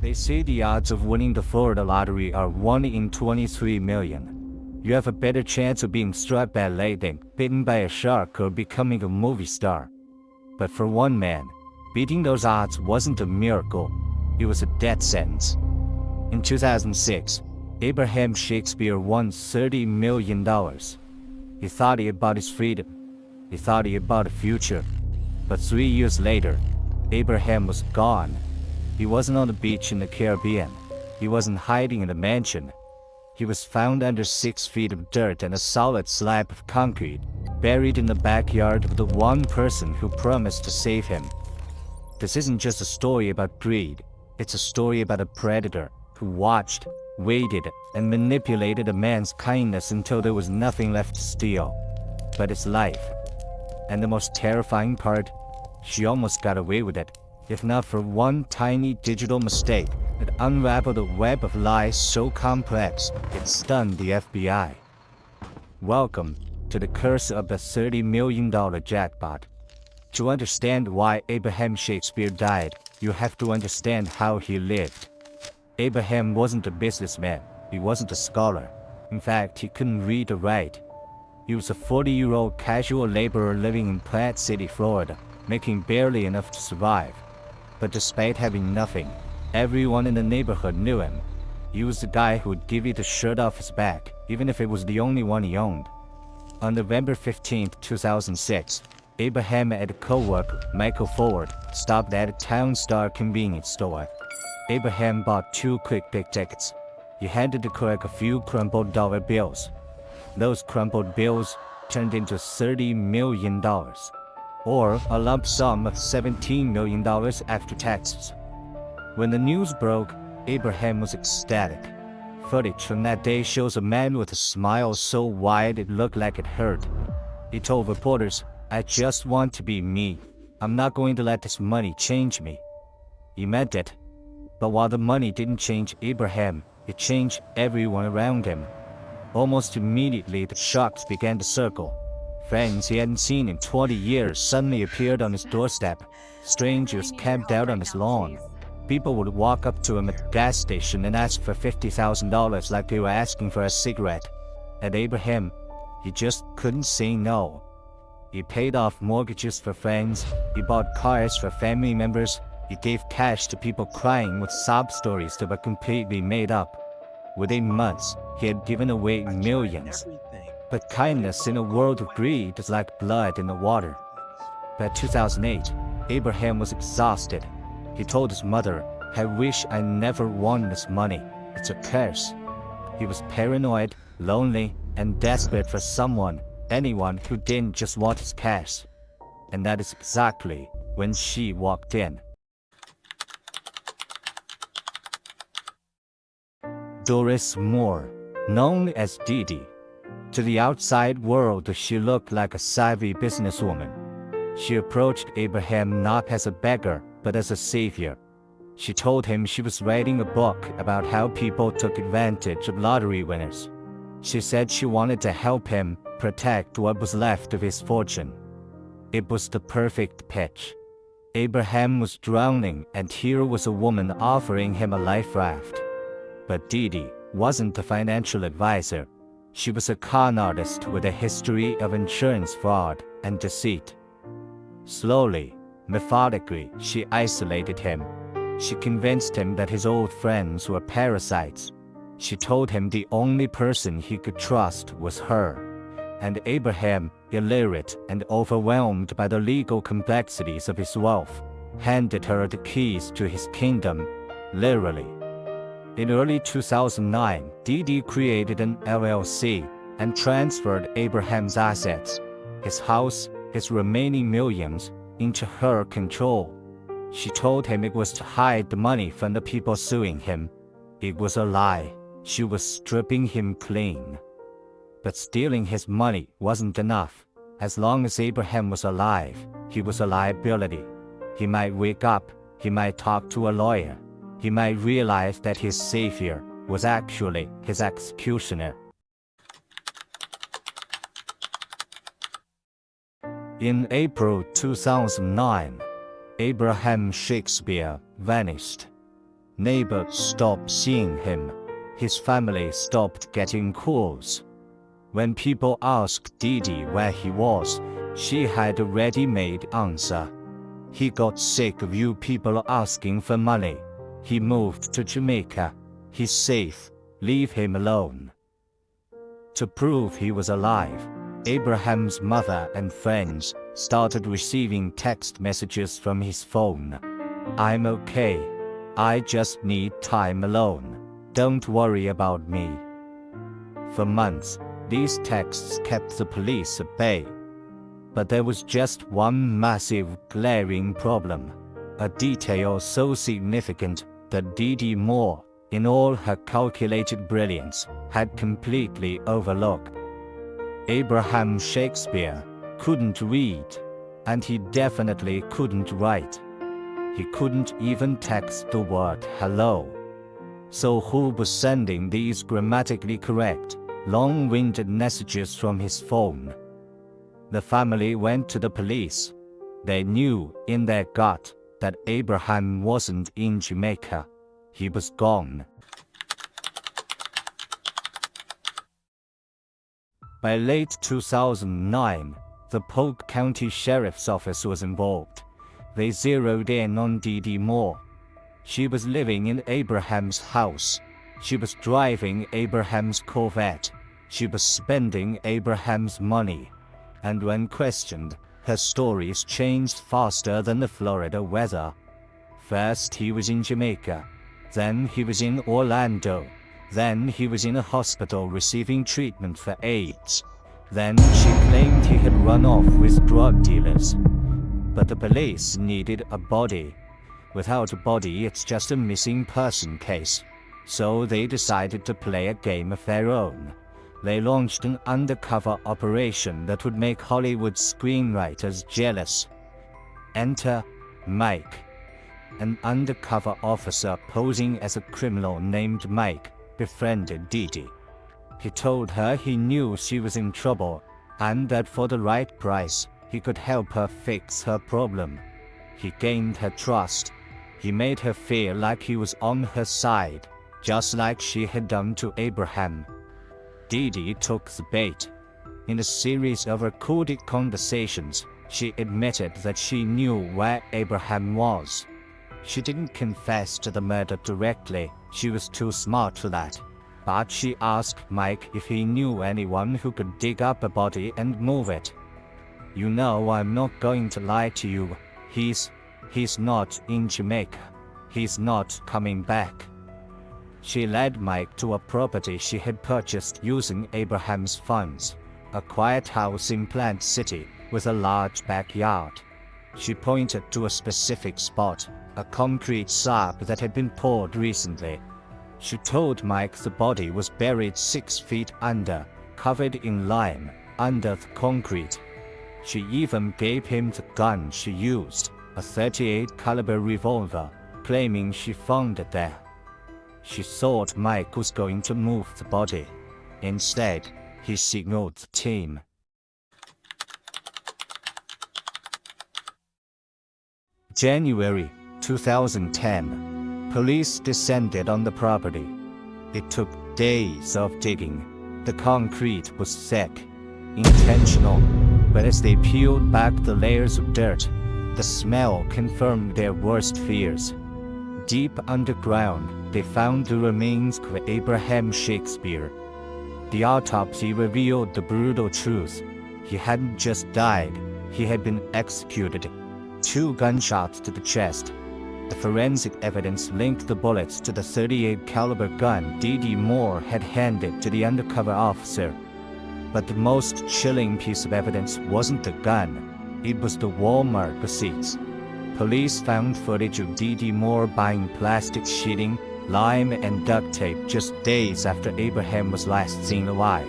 They say the odds of winning the Florida lottery are 1 in 23 million. You have a better chance of being struck by lightning, bitten by a shark, or becoming a movie star. But for one man, beating those odds wasn't a miracle, it was a death sentence. In 2006, Abraham Shakespeare won $30 million. He thought he had bought his freedom. He thought he had bought a future. But 3 years later, Abraham was gone. He wasn't on the beach in the Caribbean. He wasn't hiding in a mansion. He was found under 6 feet of dirt and a solid slab of concrete, buried in the backyard of the one person who promised to save him. This isn't just a story about greed. It's a story about a predator who watched, waited, and manipulated a man's kindness until there was nothing left to steal but his life. And the most terrifying part, she almost got away with it, if not for one tiny digital mistake that unraveled a web of lies so complex it stunned the FBI. Welcome to the curse of the $30 million jackpot. To understand why Abraham Shakespeare died, you have to understand how he lived. Abraham wasn't a businessman. He wasn't a scholar. In fact, he couldn't read or write. He was a 40-year-old casual laborer living in Plant City, Florida, making barely enough to survive. But despite having nothing, everyone in the neighborhood knew him. He was the guy who would give you the shirt off his back, even if it was the only one he owned. On November 15, 2006, Abraham and a co-worker, Michael Ford, stopped at a Town Star convenience store. Abraham bought 2 quick pick tickets. He handed the clerk a few crumpled dollar bills. Those crumpled bills turned into $30 million, or a lump sum of $17 million after taxes. When the news broke, Abraham was ecstatic. Footage from that day shows a man with a smile so wide it looked like it hurt. He told reporters, "I just want to be me. I'm not going to let this money change me." He meant it. But while the money didn't change Abraham, it changed everyone around him. Almost immediately, the sharks began to circle. Friends he hadn't seen in 20 years suddenly appeared on his doorstep. Strangers camped out on his lawn. People would walk up to him at the gas station and ask for $50,000 like they were asking for a cigarette. And Abraham, he just couldn't say no. He paid off mortgages for friends. He bought cars for family members. He gave cash to people crying with sob stories that were completely made up. Within months, he had given away millions. But kindness in a world of greed is like blood in the water. By 2008, Abraham was exhausted. He told his mother, "I wish I never won this money. It's a curse." He was paranoid, lonely, and desperate for anyone who didn't just want his cash. And that is exactly when she walked in. Doris Moore, known as Dee Dee. To the outside world, she looked like a savvy businesswoman. She approached Abraham not as a beggar, but as a savior. She told him she was writing a book about how people took advantage of lottery winners. She said she wanted to help him protect what was left of his fortune. It was the perfect pitch. Abraham was drowning, and here was a woman offering him a life raft. But Dee Dee wasn't a financial advisor. She was a con artist with a history of insurance fraud and deceit. Slowly, methodically, she isolated him. She convinced him that his old friends were parasites. She told him the only person he could trust was her. And Abraham, illiterate and overwhelmed by the legal complexities of his wealth, handed her the keys to his kingdom, literally. In early 2009, Dee Dee created an LLC and transferred Abraham's assets, his house, his remaining millions, into her control. She told him it was to hide the money from the people suing him. It was a lie. She was stripping him clean. But stealing his money wasn't enough. As long as Abraham was alive, he was a liability. He might wake up, he might talk to a lawyer. He might realize that his savior was actually his executioner. In April 2009, Abraham Shakespeare vanished. Neighbors stopped seeing him. His family stopped getting calls. When people asked Didi where he was, she had a ready-made answer. He got sick of you people asking for money. He moved to Jamaica. He's safe. Leave him alone. To prove he was alive, Abraham's mother and friends started receiving text messages from his phone. I'm okay. I just need time alone. Don't worry about me. For months, these texts kept the police at bay. But there was just one massive, glaring problem. A detail so significant that Didi Moore, in all her calculated brilliance, had completely overlooked. Abraham Shakespeare couldn't read, and he definitely couldn't write. He couldn't even text the word hello. So who was sending these grammatically correct, long-winded messages from his phone? The family went to the police. They knew in their gut that Abraham wasn't in Jamaica. He was gone. By late 2009, the Polk County Sheriff's Office was involved. They zeroed in on Didi Moore. She was living in Abraham's house. She was driving Abraham's Corvette. She was spending Abraham's money. And when questioned, her stories changed faster than the Florida weather. First he was in Jamaica. Then he was in Orlando. Then he was in a hospital receiving treatment for AIDS. Then she claimed he had run off with drug dealers. But the police needed a body. Without a body, it's just a missing person case. So they decided to play a game of their own. They launched an undercover operation that would make Hollywood screenwriters jealous. Enter Mike. An undercover officer posing as a criminal named Mike befriended Didi. He told her he knew she was in trouble, and that for the right price, he could help her fix her problem. He gained her trust. He made her feel like he was on her side, just like she had done to Abraham. Didi took the bait. In a series of recorded conversations, she admitted that she knew where Abraham was. She didn't confess to the murder directly, she was too smart for that. But she asked Mike if he knew anyone who could dig up a body and move it. You know, I'm not going to lie to you. He's not in Jamaica. He's not coming back. She led Mike to a property she had purchased using Abraham's funds, a quiet house in Plant City with a large backyard. She pointed to a specific spot, a concrete slab that had been poured recently. She told Mike the body was buried 6 feet under, covered in lime, under the concrete. She even gave him the gun she used, a .38 caliber revolver, claiming she found it there. She thought Mike was going to move the body. Instead, he signaled the team. January 2010. Police descended on the property. It took days of digging. The concrete was thick, intentional, but as they peeled back the layers of dirt, the smell confirmed their worst fears. Deep underground, they found the remains of Abraham Shakespeare. The autopsy revealed the brutal truth. He hadn't just died, he had been executed. 2 gunshots to the chest. The forensic evidence linked the bullets to the .38 caliber gun Didi Moore had handed to the undercover officer. But the most chilling piece of evidence wasn't the gun, it was the Walmart receipts. Police found footage of Didi Moore buying plastic sheeting, lime and duct tape just days after Abraham was last seen alive.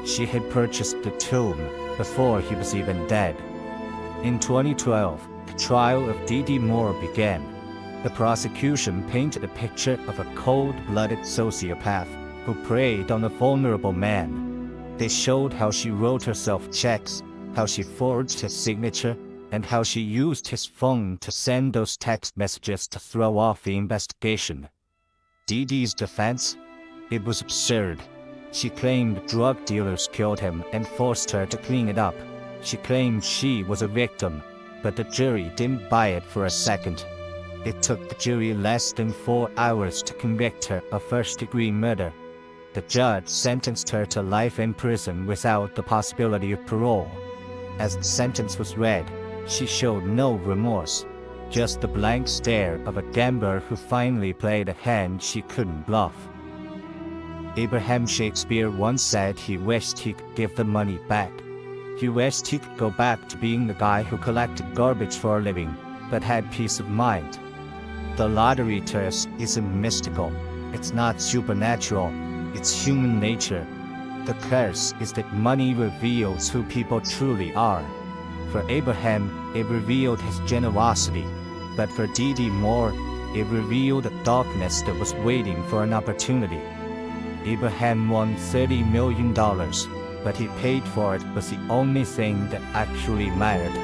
She had purchased the tomb before he was even dead. In 2012, the trial of Didi Moore began. The prosecution painted a picture of a cold-blooded sociopath who preyed on a vulnerable man. They showed how she wrote herself checks, how she forged his signature, and how she used his phone to send those text messages to throw off the investigation. Dee Dee's defense? It was absurd. She claimed drug dealers killed him and forced her to clean it up. She claimed she was a victim, but the jury didn't buy it for a second. It took the jury less than 4 hours to convict her of first-degree murder. The judge sentenced her to life in prison without the possibility of parole. As the sentence was read, she showed no remorse, just the blank stare of a gambler who finally played a hand she couldn't bluff. Abraham Shakespeare once said he wished he could give the money back. He wished he could go back to being the guy who collected garbage for a living, but had peace of mind. The lottery curse isn't mystical. It's not supernatural. It's human nature. The curse is that money reveals who people truly are. For Abraham, it revealed his generosity, but for Dee Dee Moore, it revealed a darkness that was waiting for an opportunity. Abraham won $30 million, but he paid for it was the only thing that actually mattered.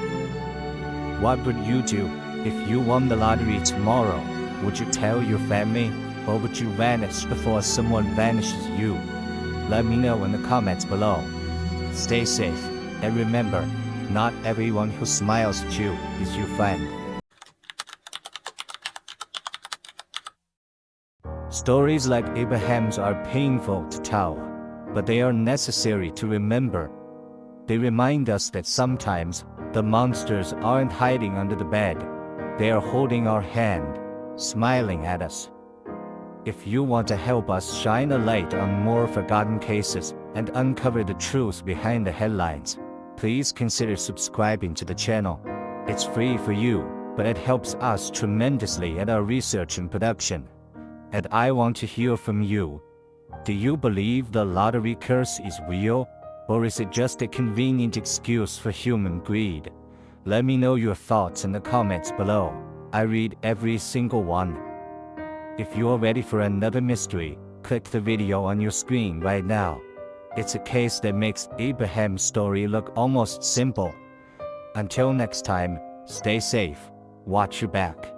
What would you do if you won the lottery tomorrow? Would you tell your family, or would you vanish before someone vanishes you? Let me know in the comments below. Stay safe, and remember, not everyone who smiles at you is your friend. Stories like Abraham's are painful to tell, but they are necessary to remember. They remind us that sometimes the monsters aren't hiding under the bed. They are holding our hand, smiling at us. If you want to help us shine a light on more forgotten cases and uncover the truth behind the headlines, please consider subscribing to the channel. It's free for you, but it helps us tremendously at our research and production. And I want to hear from you. Do you believe the lottery curse is real, or is it just a convenient excuse for human greed? Let me know your thoughts in the comments below. I read every single one. If you are ready for another mystery, click the video on your screen right now. It's a case that makes Abraham's story look almost simple. Until next time, stay safe, watch your back.